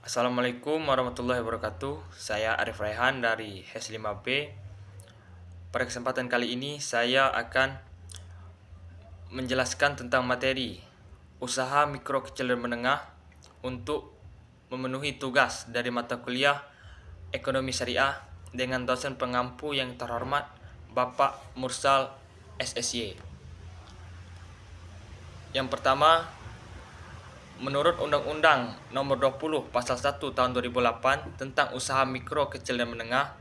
Assalamualaikum warahmatullahi wabarakatuh. Saya Arif Raihan dari HES 5B. Pada kesempatan kali ini saya akan menjelaskan tentang materi usaha mikro kecil dan menengah untuk memenuhi tugas dari mata kuliah Ekonomi Syariah dengan dosen pengampu yang terhormat Bapak Mursal SSY. Yang pertama, menurut Undang-Undang Nomor 20 Pasal 1 Tahun 2008 tentang usaha mikro, kecil, dan menengah,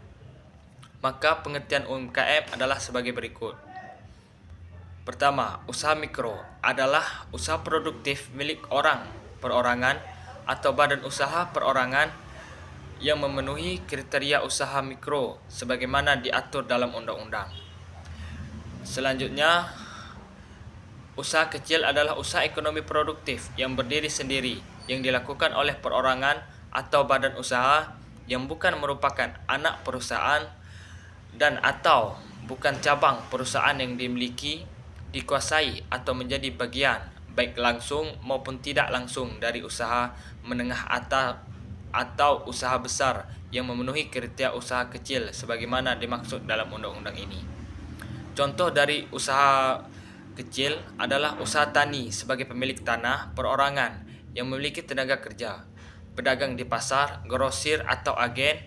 maka pengertian UMKM adalah sebagai berikut. Pertama, usaha mikro adalah usaha produktif milik orang, perorangan, atau badan usaha perorangan yang memenuhi kriteria usaha mikro sebagaimana diatur dalam undang-undang. Selanjutnya, usaha kecil adalah usaha ekonomi produktif yang berdiri sendiri yang dilakukan oleh perorangan atau badan usaha yang bukan merupakan anak perusahaan dan atau bukan cabang perusahaan yang dimiliki, dikuasai atau menjadi bagian baik langsung maupun tidak langsung dari usaha menengah atau usaha besar yang memenuhi kriteria usaha kecil sebagaimana dimaksud dalam undang-undang ini. Contoh dari usaha kecil adalah usaha tani sebagai pemilik tanah perorangan yang memiliki tenaga kerja, pedagang di pasar, grosir atau agen,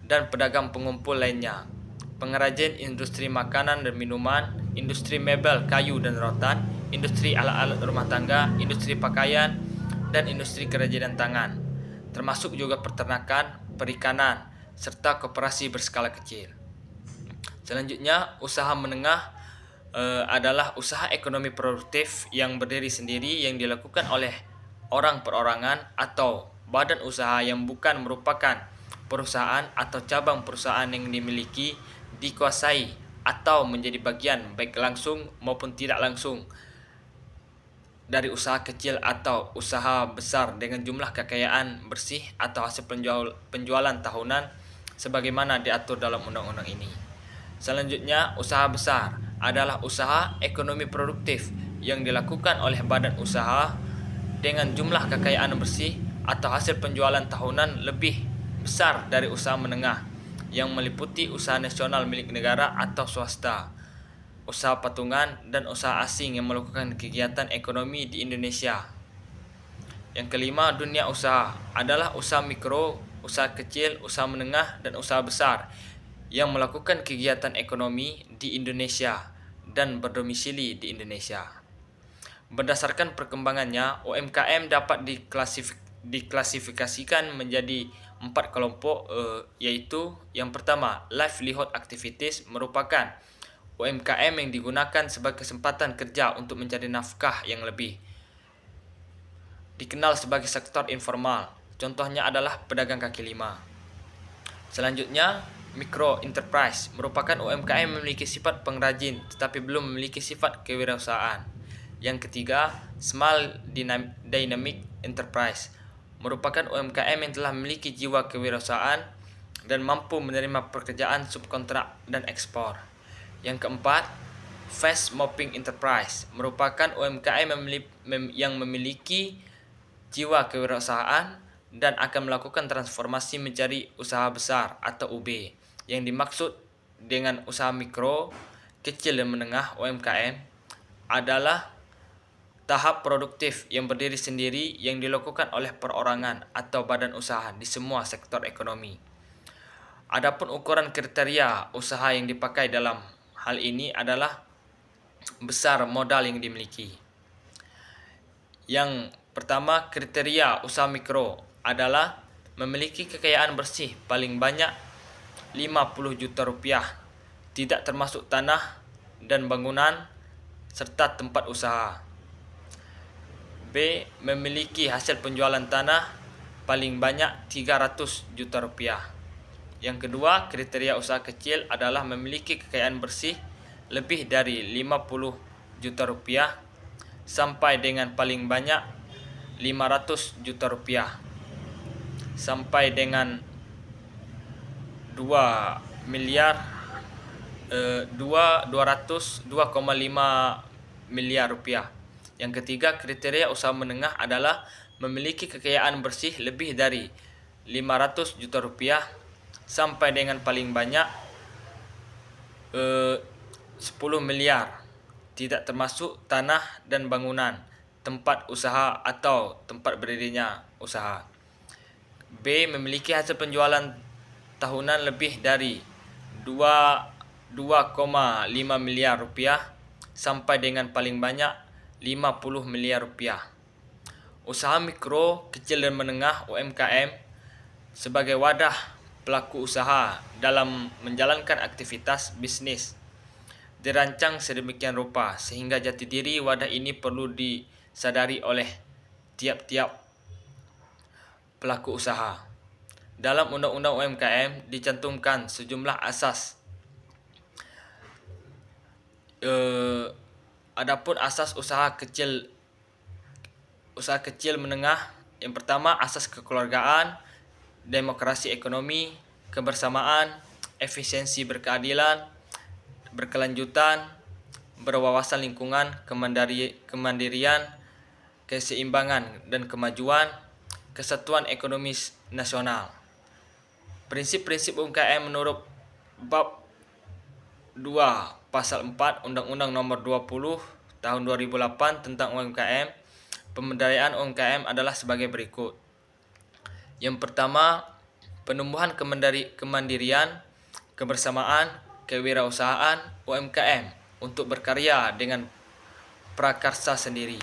dan pedagang pengumpul lainnya, pengrajin industri makanan dan minuman, industri mebel, kayu dan rotan, industri alat-alat rumah tangga, industri pakaian, dan industri kerajinan tangan, termasuk juga peternakan, perikanan, serta koperasi berskala kecil. Selanjutnya, usaha menengah adalah usaha ekonomi produktif yang berdiri sendiri yang dilakukan oleh orang perorangan atau badan usaha yang bukan merupakan perusahaan atau cabang perusahaan yang dimiliki, dikuasai atau menjadi bagian baik langsung maupun tidak langsung dari usaha kecil atau usaha besar dengan jumlah kekayaan bersih atau hasil penjualan tahunan sebagaimana diatur dalam undang-undang ini. Selanjutnya, usaha besar adalah usaha ekonomi produktif yang dilakukan oleh badan usaha dengan jumlah kekayaan bersih atau hasil penjualan tahunan lebih besar dari usaha menengah yang meliputi usaha nasional milik negara atau swasta, usaha patungan, dan usaha asing yang melakukan kegiatan ekonomi di Indonesia. Yang kelima, dunia usaha adalah usaha mikro, usaha kecil, usaha menengah, dan usaha besar yang melakukan kegiatan ekonomi di Indonesia dan berdomisili di Indonesia. Berdasarkan perkembangannya, UMKM dapat diklasifikasikan menjadi 4 kelompok, yaitu yang pertama, livelihood activities merupakan UMKM yang digunakan sebagai kesempatan kerja untuk mencari nafkah yang lebih. Dikenal sebagai sektor informal, contohnya adalah pedagang kaki lima. Selanjutnya, micro enterprise merupakan UMKM yang memiliki sifat pengrajin tetapi belum memiliki sifat kewirausahaan. Yang ketiga, small dynamic enterprise merupakan UMKM yang telah memiliki jiwa kewirausahaan dan mampu menerima pekerjaan subkontrak dan ekspor. Yang keempat, fast moving enterprise merupakan UMKM yang memiliki jiwa kewirausahaan dan akan melakukan transformasi menjadi usaha besar atau UB. Yang dimaksud dengan usaha mikro, kecil, dan menengah UMKM adalah tahap produktif yang berdiri sendiri yang dilakukan oleh perorangan atau badan usaha di semua sektor ekonomi. Adapun ukuran kriteria usaha yang dipakai dalam hal ini adalah besar modal yang dimiliki. Yang pertama, kriteria usaha mikro adalah memiliki kekayaan bersih paling banyak 50 juta rupiah, tidak termasuk tanah dan bangunan serta tempat usaha. B. Memiliki hasil penjualan tanah paling banyak 300 juta rupiah. Yang kedua, kriteria usaha kecil adalah memiliki kekayaan bersih lebih dari 50 juta rupiah sampai dengan paling banyak 500 juta rupiah sampai dengan 2,5 miliar rupiah. Yang ketiga, kriteria usaha menengah adalah memiliki kekayaan bersih lebih dari 500 juta rupiah sampai dengan paling banyak 10 miliar, tidak termasuk tanah dan bangunan, tempat usaha atau tempat berdirinya usaha. B. Memiliki hasil penjualan tahunan lebih dari 2,5 miliar rupiah sampai dengan paling banyak 50 miliar rupiah. Usaha mikro, kecil dan menengah UMKM sebagai wadah pelaku usaha dalam menjalankan aktivitas bisnis dirancang sedemikian rupa sehingga jati diri wadah ini perlu disadari oleh tiap-tiap pelaku usaha. Dalam Undang-Undang UMKM dicantumkan sejumlah asas. Adapun asas usaha kecil menengah, yang pertama asas kekeluargaan, demokrasi ekonomi, kebersamaan, efisiensi berkeadilan, berkelanjutan, berwawasan lingkungan, kemandirian, keseimbangan dan kemajuan, kesatuan ekonomi nasional. Prinsip-prinsip UMKM menurut bab 2 pasal 4 Undang-Undang Nomor 20 Tahun 2008 tentang UMKM. Pemberdayaan UMKM adalah sebagai berikut. Yang pertama, penumbuhan kemandirian, kebersamaan, kewirausahaan UMKM untuk berkarya dengan prakarsa sendiri.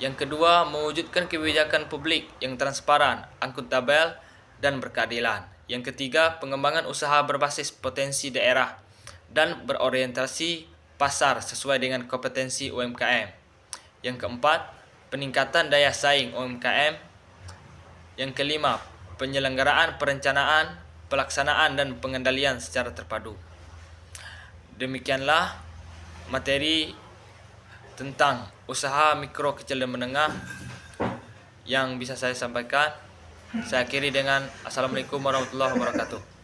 Yang kedua, mewujudkan kebijakan publik yang transparan, akuntabel, dan berkeadilan. Yang ketiga, pengembangan usaha berbasis potensi daerah dan berorientasi pasar sesuai dengan kompetensi UMKM. Yang keempat, peningkatan daya saing UMKM. Yang kelima, penyelenggaraan perencanaan, pelaksanaan, dan pengendalian secara terpadu. Demikianlah materi tentang usaha mikro, kecil, dan menengah yang bisa saya sampaikan. Saya akhiri dengan Assalamualaikum warahmatullahi wabarakatuh.